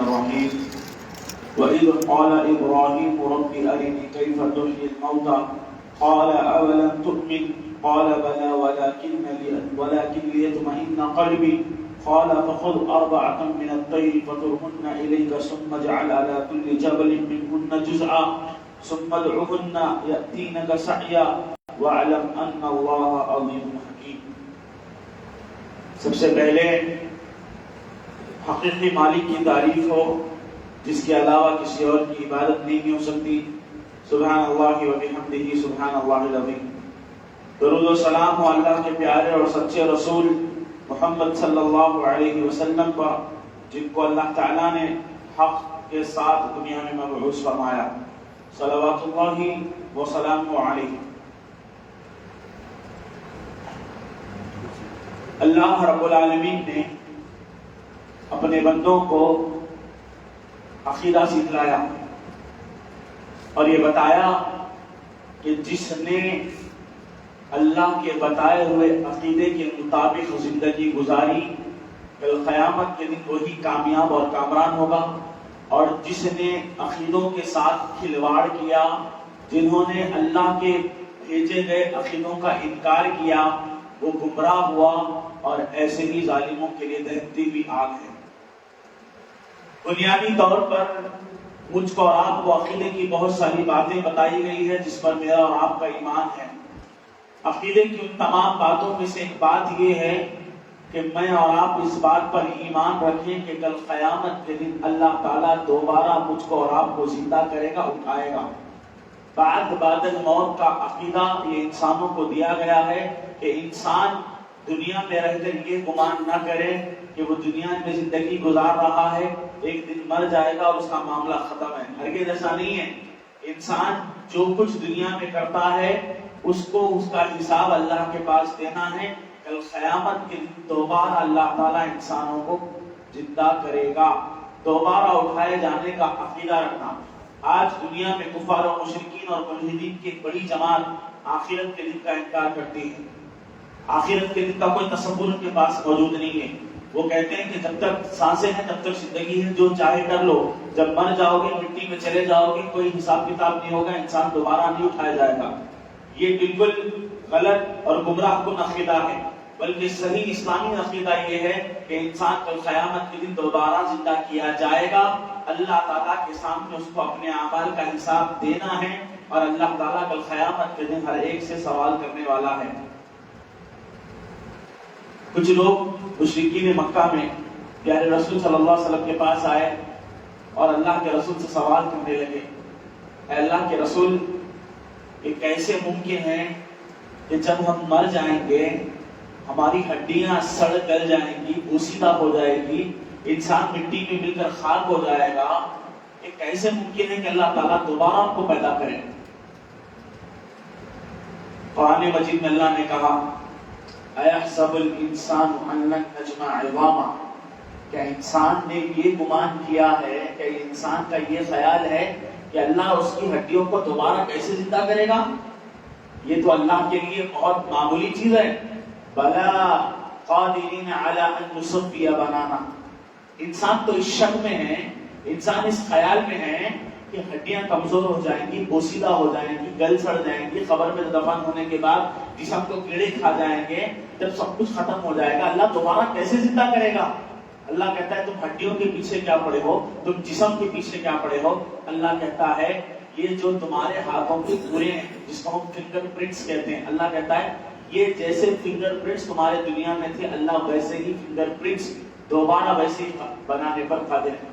الرحيم وإذ قال إبراهيم رب أرني كيف تحيي الموتى قال أولم تؤمن قال بلى ولكن ليطمئن قلبي قال فخذ أربعة من الطير فصرهن إليك ثم اجعل على كل جبل منهن جزءا ثم ادعهن يأتينك سعيا واعلم أن الله عظيم حكيم۔ سب سے پہلے حقیقی مالک کی تعریف ہو جس کے علاوہ کسی اور کی عبادت نہیں ہو سکتی۔ سبحان اللہ و بحمدہ سبحان اللہ العظیم۔ درود و سلام ہو اللہ کے پیارے اور سچے رسول محمد صلی اللہ علیہ وسلم پر، جن کو اللہ تعالیٰ نے حق کے ساتھ دنیا میں مبعوث فرمایا۔ صلوات اللہ و سلام علیہ۔ اللہ رب العالمین نے اپنے بندوں کو عقیدہ سکھلایا اور یہ بتایا کہ جس نے اللہ کے بتائے ہوئے عقیدے کے مطابق زندگی گزاری کل قیامت کے دن وہی کامیاب اور کامران ہوگا، اور جس نے عقیدوں کے ساتھ کھلواڑ کیا، جنہوں نے اللہ کے بھیجے گئے عقیدوں کا انکار کیا، وہ گمراہ ہوا اور ایسے ہی ظالموں کے لیے دہتی ہوئی آگ ہے۔ بنیادی طور پر مجھ کو اور آپ کو عقیدے کی بہت ساری باتیں بتائی گئی ہے جس پر میرا اور آپ کا ایمان ہے۔ عقیدے کی ان تمام باتوں میں سے ایک بات یہ ہے کہ میں اور آپ اس بات پر ایمان رکھیں کہ کل قیامت کے دن اللہ تعالیٰ دوبارہ مجھ کو اور آپ کو زندہ کرے گا، اٹھائے گا۔ بعد الموت کا عقیدہ یہ انسانوں کو دیا گیا ہے کہ انسان دنیا میں رہ کر یہ گمان نہ کرے کہ وہ دنیا میں زندگی گزار رہا ہے، ایک دن مر جائے گا اور اس کا معاملہ ختم ہے۔ ہرگز ایسا نہیں ہے۔ انسان جو کچھ دنیا میں کرتا ہے اس کو اس کا حساب اللہ کے پاس دینا ہے۔ کل قیامت کے دن دوبارہ اللہ تعالیٰ انسانوں کو زندہ کرے گا، دوبارہ اٹھائے جانے کا عقیدہ رکھنا۔ آج دنیا میں کفار و مشرکین اور ملحدین کی ایک بڑی جماعت آخرت کے دن کا انکار کرتی ہے۔ آخرت کے دن کا کوئی تصور ان کے پاس موجود نہیں ہے۔ وہ کہتے ہیں کہ جب تک سانسیں ہیں تب تک زندگی ہے، جو چاہے کر لو، جب مر جاؤ گے مٹی میں چلے جاؤ گے کوئی حساب کتاب نہیں ہوگا، انسان دوبارہ نہیں اٹھایا جائے گا۔ یہ بالکل غلط اور گمراہ کن عقیدہ ہے، بلکہ صحیح اسلامی عقیدہ یہ ہے کہ انسان کل قیامت کے دن دوبارہ زندہ کیا جائے گا، اللہ تعالیٰ کے سامنے اس کو اپنے اعمال کا حساب دینا ہے، اور اللہ تعالیٰ کل قیامت کے دن ہر ایک سے سوال کرنے والا ہے۔ کچھ لوگ مشرکین مکہ میں پیارے رسول صلی اللہ علیہ وسلم کے پاس آئے اور اللہ کے رسول سے سوال کرنے لگے، اے اللہ کے رسول، یہ کیسے ممکن ہے کہ جب ہم مر جائیں گے ہماری ہڈیاں سڑ گل جائیں گی، بوسیدہ ہو جائے گی، انسان مٹی میں مل کر خاک ہو جائے گا، یہ کیسے ممکن ہے کہ اللہ تعالیٰ دوبارہ ہم کو پیدا کرے؟ قرآن مجید میں اللہ نے کہا، اَيَحْسَبُ الْإِنسَانُ أَن لَّن نَّجْمَعَ عِظَامَهُ، کیا انسان نے یہ گمان کیا ہے، کہ انسان کا یہ خیال ہے کہ اللہ اس کی ہڈیوں کو دوبارہ کیسے زندہ کرے گا؟ یہ تو اللہ کے لیے بہت معمولی چیز ہے۔ بَلَا قَادِرِينَ عَلَىٰ أَن نُّصَوِّيَ بَنَانَهُ، انسان تو اس شک میں ہے، انسان اس خیال میں ہے کہ ہڈیاں کمزور ہو جائیں گی، بوسیدہ ہو جائیں گی، گل سڑ جائیں گی، قبر میں دفن ہونے کے بعد جسم کو کیڑے کھا جائیں گے، جب سب کچھ ختم ہو جائے گا اللہ دوبارہ کیسے زندہ کرے گا؟ اللہ کہتا ہے تم ہڈیوں کے پیچھے کیا پڑے ہو، تم جسم کے پیچھے کیا پڑے ہو؟ اللہ کہتا ہے یہ جو تمہارے ہاتھوں کے پورے ہیں جس کو ہم فنگر پرنٹس کہتے ہیں، اللہ کہتا ہے یہ جیسے فنگر پرنٹس تمہارے دنیا میں تھے، اللہ ویسے ہی فنگر پرنٹس دوبارہ ویسے ہی بنانے پر قادر ہے۔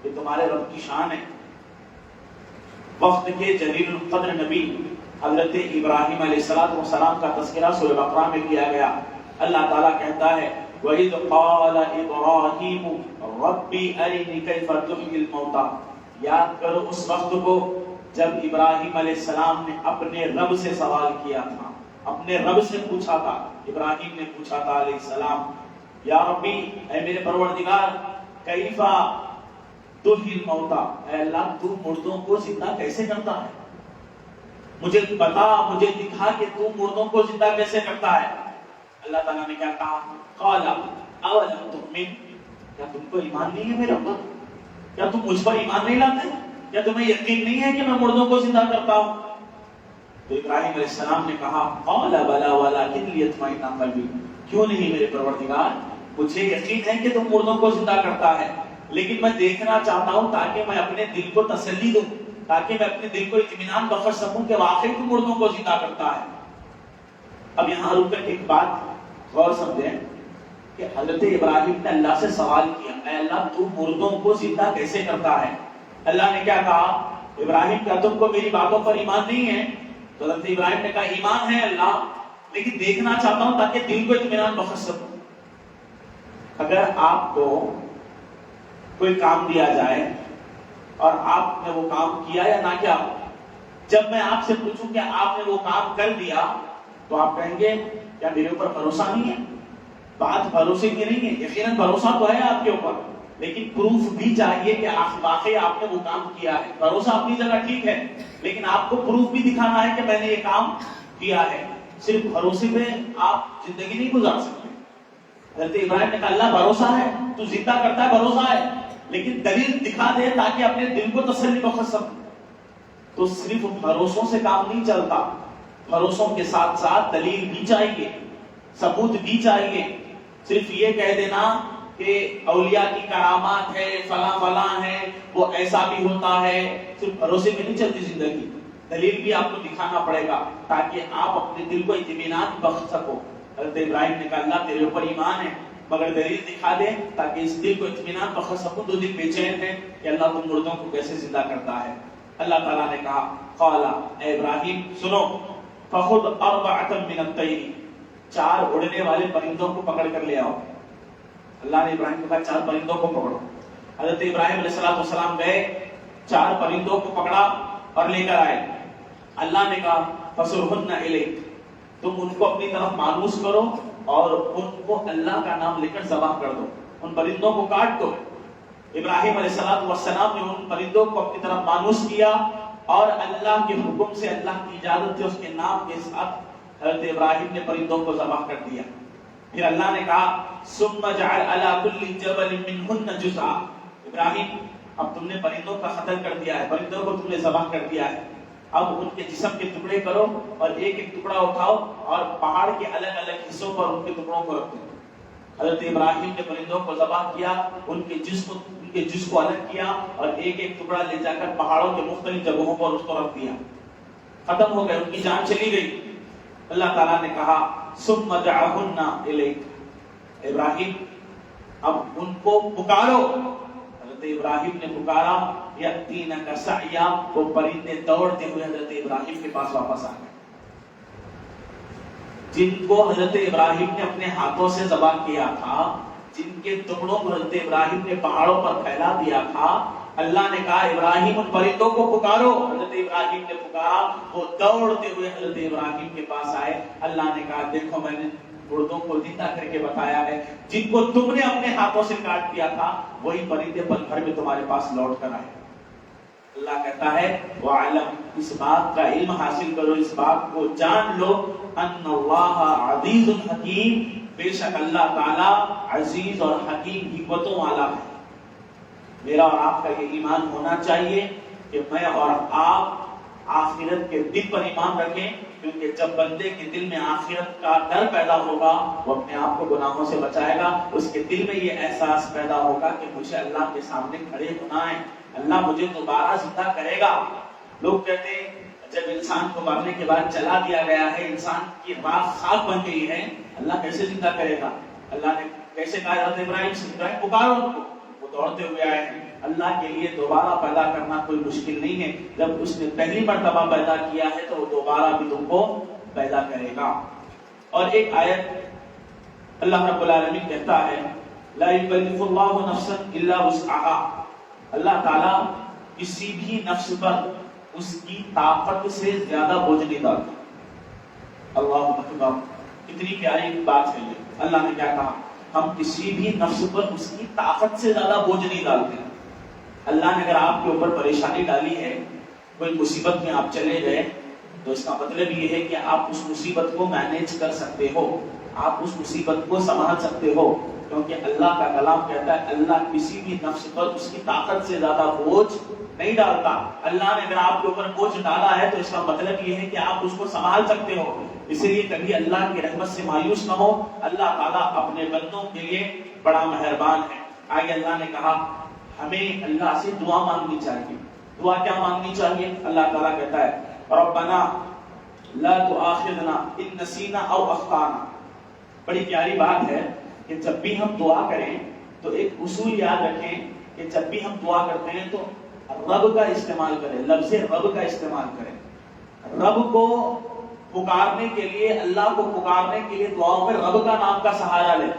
یہ تمہارے رب کی شان ہے۔ وقت کے جلیل القدر نبی حضرت ابراہیم علیہ السلام کا تذکرہ سورہ بقرہ میں کیا گیا۔ اللہ تعالیٰ کہتا ہے وَإِذْ قَالَ إِبْرَاهِيمُ رَبِّ أَرِنِي كَيْفَ تُحْيِي الْمَوْتَى، یاد کرو اس وقت کو جب ابراہیم علیہ السلام نے اپنے رب سے سوال کیا تھا، اپنے رب سے پوچھا تھا، ابراہیم نے پوچھا تھا علیہ السلام، یا ربی، اے میرے پروردگار، کیفا تحیی الموتیٰ، اے اللہ تو مردوں کو زندہ کیسے کرتا ہے؟ مجھے بتا، مجھے دکھا کہ تو مردوں کو زندہ کیسے کرتا ہے؟ اللہ تعالیٰ نے کیا کہا؟ قال اولم تؤمن، کیا تم کو ایمان نہیں ہے میرے اوپر؟ کیا تم مجھ پر ایمان نہیں لاتے؟ کیا تمہیں یقین نہیں ہے کہ میں مردوں کو زندہ کرتا ہوں؟ تو ابراہیم علیہ السلام نے کہا قال بلا ولکن لیطمئن قلبی، کیوں نہیں میرے پروردگار، مجھے یقین ہے کہ تم مردوں کو زندہ کرتا ہے، لیکن میں دیکھنا چاہتا ہوں تاکہ میں اپنے دل کو تسلی دوں، تاکہ میں اپنے دل کو اطمینان بخش سکوں کہ واقعی تم مردوں کو زندہ کرتا ہے۔ اب یہاں رک کر ایک بات غور سمجھیں کہ حضرت ابراہیم نے اللہ سے سوال کیا، اے اللہ تو مردوں کو زندہ کیسے کرتا ہے؟ اللہ نے کیا کہا؟ ابراہیم کیا تم کو میری باتوں پر ایمان نہیں ہے؟ تو حضرت ابراہیم نے کہا ایمان ہے اللہ، لیکن دیکھنا چاہتا ہوں تاکہ دل کو اطمینان بخش سکوں۔ اگر آپ کو کوئی کام دیا جائے اور آپ نے وہ کام کیا یا نہ کیا، جب میں آپ سے پوچھوں کہ آپ نے وہ کام کر دیا تو آپ کہیں گے کیا میرے اوپر بھروسہ نہیں ہے؟ بات بھروسے کی نہیں ہے، یقیناً بھروسہ تو ہے آپ کے اوپر، لیکن پروف بھی چاہیے کہ واقعی آپ نے وہ کام کیا ہے۔ بھروسہ اپنی جگہ ٹھیک ہے، لیکن آپ کو پروف بھی دکھانا ہے کہ میں نے یہ کام کیا ہے۔ صرف بھروسے پہ آپ زندگی نہیں گزار سکتے۔ حضرت ابراہیم نے کہا اللہ بھروسہ ہے، تو زندہ کرتا ہے، بھروسہ ہے، لیکن دلیل دکھا دے تاکہ اپنے دل کو تسلی بخش سکوں۔ تو صرف بھروسوں سے کام نہیں چلتا، بھروسوں کے ساتھ ساتھ دلیل بھی چاہیے، ثبوت بھی چاہیے۔ صرف یہ کہہ دینا کہ اولیاء کی کرامات ہے، فلاں فلاں ہے، وہ ایسا بھی ہوتا ہے، صرف بھروسے میں نہیں چلتی زندگی، دلیل بھی آپ کو دکھانا پڑے گا تاکہ آپ اپنے دل کو اطمینان بخش سکو۔ حضرت ابراہیم نے کہا اللہ تیرے اوپر ایمان ہے، مگر دلیل دکھا دے تاکہ اس دل کو اطمینان بخش سکوں۔ تو دل بے چین ہے کہ اللہ تم مردوں کو کیسے زندہ کرتا ہے۔ اللہ تعالیٰ نے کہا قال اے ابراہیم سنو، فخذ اربعۃ من الطیر، 4 اڑنے والے پرندوں کو پکڑ کر لے آؤ۔ اللہ نے ابراہیم کو کہا 4 پرندوں کو پکڑو۔ حضرت ابراہیم علیہ السلام گئے، 4 پرندوں کو پکڑا اور لے کر آئے۔ اللہ نے کہا فصرهن الیک، تم ان کو اپنی طرف مانوس کرو اور ان کو اللہ کا نام لے کر ذبح کر دو، ان پرندوں کو کاٹ دو۔ ابراہیم علیہ السلام نے ان پرندوں کو اپنی طرف مانوس کیا اور اللہ کے حکم سے، اللہ کی اجازت سے، اس کے نام کے ساتھ حضرت ابراہیم نے پرندوں کو ذبح کر دیا۔ پھر اللہ نے کہا ثم جعل علی کل جبل منہن جزءا، ابراہیم اب تم نے پرندوں کا قتل کر دیا ہے، پرندوں کو تم نے ذبح کر دیا ہے، اب ان کے جسم کے ٹکڑے کرو اور ایک ایک ٹکڑا اٹھاؤ اور پہاڑ کے الگ الگ حصوں پر ان کے ٹکڑوں کو رکھ دو۔ حضرت ابراہیم نے پرندوں کو ذبح کیا، ان کے جسم کو الگ کیا اور ایک ایک ٹکڑا لے جا کر پہاڑوں کے مختلف جگہوں پر اس کو رکھ دیا، ختم ہو گئے، ان کی جان چلی گئی۔ اللہ تعالیٰ نے کہا ثم دعہن الیک، ابراہیم اب ان کو پکارو۔ حضرت ابراہیم نے پکارا، یأتینک سعیا، وہ پرندے دوڑتے ہوئے حضرت ابراہیم کے پاس واپس آ گئے۔ جن کو حضرت ابراہیم نے اپنے ہاتھوں سے ذبح کیا تھا، جن کے ٹکڑوں کو حضرت ابراہیم نے پہاڑوں پر پھیلا دیا تھا، اللہ نے کہا ابراہیم ان پرندوں کو پکارو۔ حضرت ابراہیم نے پکارا، وہ دوڑتے ہوئے حضرت ابراہیم کے پاس آئے۔ اللہ نے کہا دیکھو میں نے مردوں کو زندہ کر کے بتایا ہے، جن کو تم نے اپنے ہاتھوں سے کاٹ دیا تھا وہی پرندے پل بھر میں تمہارے پاس لوٹ کر آئے۔ اللہ کہتا ہے وَعَلَمْ، اس بات کا علم حاصل کرو، اس بات کو جان لو، ان اللہ عزیز حکیم، بے شک اللہ تعالی عزیز اور حکیم حکمتوں والا ہے۔ میرا اور آپ کا یہ ایمان ہونا چاہیے کہ میں اور آپ آخرت کے دن پر ایمان رکھیں، کیونکہ جب بندے کے دل میں آخرت کا ڈر پیدا ہوگا وہ اپنے آپ کو گناہوں سے بچائے گا، اس کے دل میں یہ احساس پیدا ہوگا کہ مجھے اللہ کے سامنے کھڑے ہونا ہے، اللہ مجھے دوبارہ زندہ کرے گا۔ لوگ کہتے ہیں جب انسان کو مرنے کے بعد جلا دیا گیا ہے، انسان کی راہ خاک بن گئی ہے، اللہ کیسے زندہ کرے گا؟ اللہ نے کیسے کہا حضرت ابراہیم سے ابراہیم پکارو ان کو، وہ دوڑتے ہوئے آئے ہیں۔ اللہ کے لیے دوبارہ پیدا کرنا کوئی مشکل نہیں ہے، جب اس نے پہلی مرتبہ پیدا کیا ہے تو وہ دوبارہ بھی تم کو پیدا کرے گا۔ اور ایک آیت اللہ رب العالمین کہتا ہے لا یکلف اللہ نفسا الا وسعها، اللہ تعالیٰ کسی بھی نفس پر اس کی طاقت سے زیادہ بوجھ نہیں ڈالتا۔ اللہ اکبر، کتنی پیاری بات ہے یہ۔ اللہ نے کیا کہا؟ ہم کسی بھی نفس پر اس کی طاقت سے زیادہ بوجھ نہیں ڈالتے۔ اللہ نے اگر آپ کے اوپر پریشانی ڈالی ہے، کوئی مصیبت میں آپ چلے گئے، تو اس کا مطلب یہ ہے کہ آپ اس مصیبت کو مینیج کر سکتے ہو، آپ اس مصیبت کو سنبھال سکتے ہو۔ کیونکہ اللہ کا کلام کہتا ہے اللہ کسی بھی نفس پر اس کی طاقت سے زیادہ بوجھ نہیں ڈالتا. اللہ نے اگر آپ کے اوپر بوجھ ڈالا ہے تو اس کا مطلب یہ ہے کہ آپ اس کو سنبھال سکتے ہو. اسی لیے کبھی اللہ کی رحمت سے مایوس نہ ہو. اللہ تعالیٰ اپنے بندوں کے لیے بڑا مہربان ہے. آگے اللہ نے کہا ہمیں اللہ سے دعا مانگنی چاہیے. دعا کیا مانگنی چاہیے؟ اللہ تعالیٰ کہتا ہے ربنا لا تؤاخذنا ان نسینا او اخطانا. بڑی پیاری بات ہے کہ جب بھی ہم دعا کریں تو ایک اصول یاد رکھیں کہ جب بھی ہم دعا کرتے ہیں تو رب کا استعمال کریں, لفظ رب کا استعمال کریں. رب کو پکارنے کے لیے, اللہ کو پکارنے کے لیے دعاؤں میں رب کا نام کا سہارا لیں.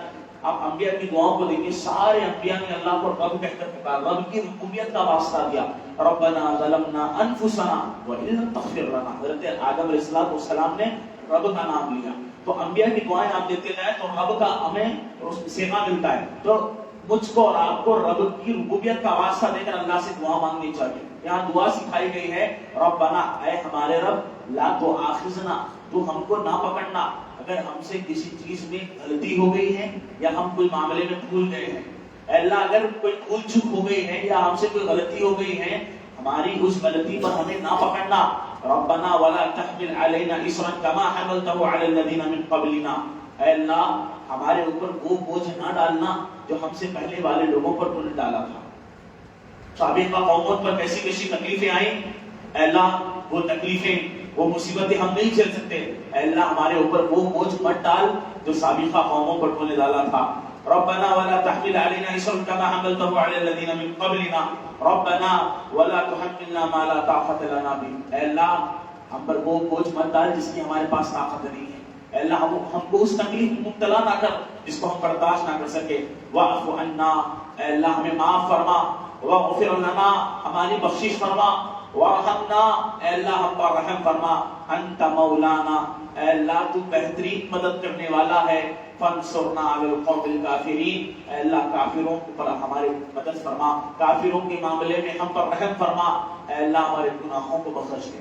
آپ انبیاء کی دعاؤں کو دیکھیں, سارے انبیاء نے اللہ کو رب کہہ کر پکارا, رب کی ربوبیت کا واسطہ دیا. ربنا ظلمنا انفسنا وان لم تغفر لنا. حضرت آدم علیہ السلام نے رب کا نام لیا. تو انبیاء کی دعائیں آپ دیتے جائیں تو رب کا ہمیں سیما ملتا ہے. تو مجھ کو اور آپ کو رب کی ربوبیت کا واسطہ دے کر اللہ سے دعا مانگنی چاہیے. یہاں دعا سکھائی گئی ہے ربنا, اے ہمارے رب, لا تؤاخذنا, تو ہم کو نہ پکڑنا اگر ہم سے کسی چیز میں غلطی ہو گئی ہے یا ہم کوئی معاملے میں بھول گئے ہیں. اے اللہ اگر کوئی بھول چوک ہو گئی ہے یا ہم سے کوئی غلطی ہو گئی ہے, ہماری اس غلطی پر ہمیں نہ پکڑنا. ربنا ولا تحمل علينا اصرا كما حملته على الذين من قبلنا. اے اللہ ہمارے اوپر وہ بوجھ نہ ڈالنا جو ہم سے پہلے والے لوگوں پر تو نے ڈالا تھا. سابقہ قوموں پر کیسی کیسی تکلیفیں آئیں, اے اللہ وہ تکلیفیں, وہ مصیبتیں ہم نہیں جھیل سکتے. اے اللہ ہمارے اوپر وہ بوجھ مت ڈال جو سابقہ قوموں پر تو نے ڈالا تھا. ربنا ولا تحمل علينا اصرا كما حملته على الذين من قبلنا ربنا ولا تحملنا ما لا طاقة لنا به. اے اللہ ہم پر وہ بوجھ مت ڈال جس کی ہمارے پاس طاقت نہیں ہے. اے اللہ ہم کو اس تکلیف میں مبتلا نہ کر جس کو ہم برداشت نہ کر سکے. واعف عنا, اے اللہ ہمیں معاف فرما. واغفر لنا, ہماری بخشش فرما. وارحمنا, اے اللہ ہم پر رحم فرما. انت مولانا, اے اللہ تو بہترین مدد کرنے والا ہے. فانصرنا علی القوم الکافرین, اے اللہ کافروں پر ہماری مدد فرما, کافروں کے معاملے میں ہم پر رحم فرما. اے اللہ ہمارے گناہوں کو بخش دے.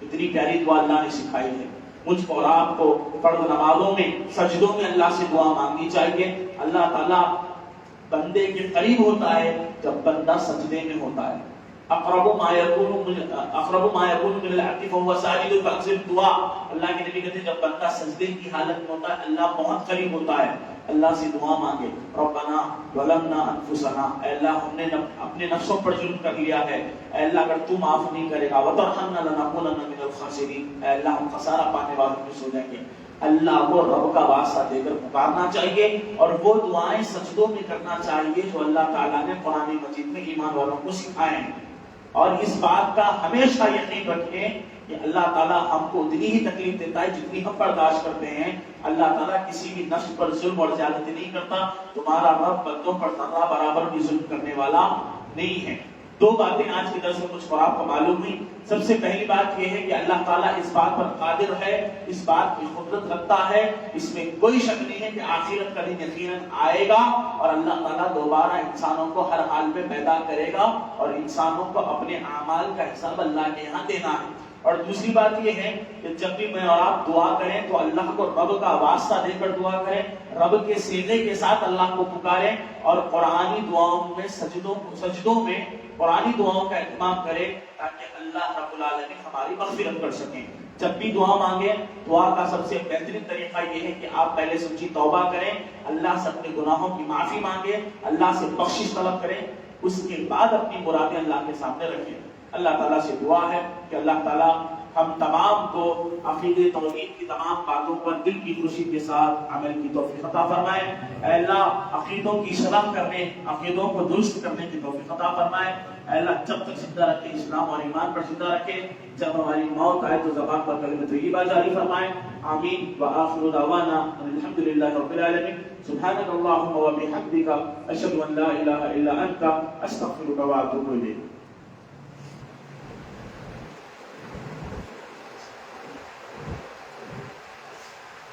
اتنی پیاری دعا اللہ نے سکھائی ہے. مجھ کو اور آپ کو فرض نمازوں میں, سجدوں میں اللہ سے دعا مانگنی چاہیے. اللہ تعالیٰ بندے کے قریب ہوتا ہے جب بندہ سجدے میں ہوتا ہے. اقرب ما يكون من العبد فهو ساجد فاكثر الدعاء. اللہ کے نبی کہتے ہیں جب بندہ سجدے کی حالت میں ہوتا ہے اللہ بہت قریب ہوتا ہے. اللہ سے دعا مانگے. ربنا ظلمنا انفسنا, اے اللہ ہم نے اپنے نفسوں پر ظلم کر لیا ہے. اے اللہ اگر تو معاف نہیں کرے گا وترحمنا لنكونن من الخاسرین, اے اللہ ہم خسارہ پانے والوں میں سے ہو جائیں گے. اللہ کو رب کا واسطہ دے کر پکارنا چاہیے اور وہ دعائیں سجدوں میں کرنا چاہیے جو اللہ تعالیٰ نے قرآن مجید میں ایمان والوں کو سکھائے ہیں. اور اس بات کا ہمیشہ یقین رکھیں کہ اللہ تعالیٰ ہم کو اتنی ہی تکلیف دیتا ہے جتنی ہم برداشت کرتے ہیں. اللہ تعالیٰ کسی بھی نفس پر ظلم اور زیادتی نہیں کرتا. تمہارا رب بندوں پر ذرہ برابر بھی ظلم کرنے والا نہیں ہے. دو باتیں آج کے درس میں مجھ کو آپ کو معلوم ہوئی. سب سے پہلی بات یہ ہے کہ اللہ تعالیٰ اس بات پر قادر ہے, اس بات کی قدرت رکھتا ہے, اس میں کوئی شک نہیں ہے کہ آخرت کا دن یقیناً آئے گا اور اللہ تعالیٰ دوبارہ انسانوں کو ہر حال میں پیدا کرے گا اور انسانوں کو اپنے اعمال کا حساب اللہ کے یہاں دینا ہے. اور دوسری بات یہ ہے کہ جب بھی میں اور آپ دعا کریں تو اللہ کو رب کا واسطہ دے کر دعا کریں, رب کے سینے کے ساتھ اللہ کو پکاریں اور قرآنی دعاؤں میں سجدوں میں قرآنی دعاؤں کا اہتمام کریں تاکہ اللہ رب العالمین ہماری مغفرت کر سکیں. جب بھی دعا مانگیں, دعا کا سب سے بہترین طریقہ یہ ہے کہ آپ پہلے سچی توبہ کریں, اللہ سے اپنے گناہوں کی معافی مانگیں, اللہ سے بخشش طلب کریں, اس کے بعد اپنی مرادیں اللہ کے سامنے رکھیں. اللہ تعالیٰ سے دعا ہے کہ اللہ تعالیٰ ہم تمام کو عقیدے توحید کی تمام باتوں پر دل کی خوشی کے ساتھ عمل کی توفیق عطا فرمائے. اے اللہ عقیدوں کی اصلاح کرنے, عقیدوں کو درست کرنے کی توفیق عطا فرمائے. اے اللہ جب تک زندہ رکھے اسلام اور ایمان پر زندہ رکھے, جب ہماری موت آئے تو زبان پر کلمہ طیبہ جاری فرمائے. آمین. وآخر دعوانا الحمدللہ رب العالمین. سبحانک اللہم وبحمدک اشہد ان لا الہ الا انت استغفرک واتوب الیک.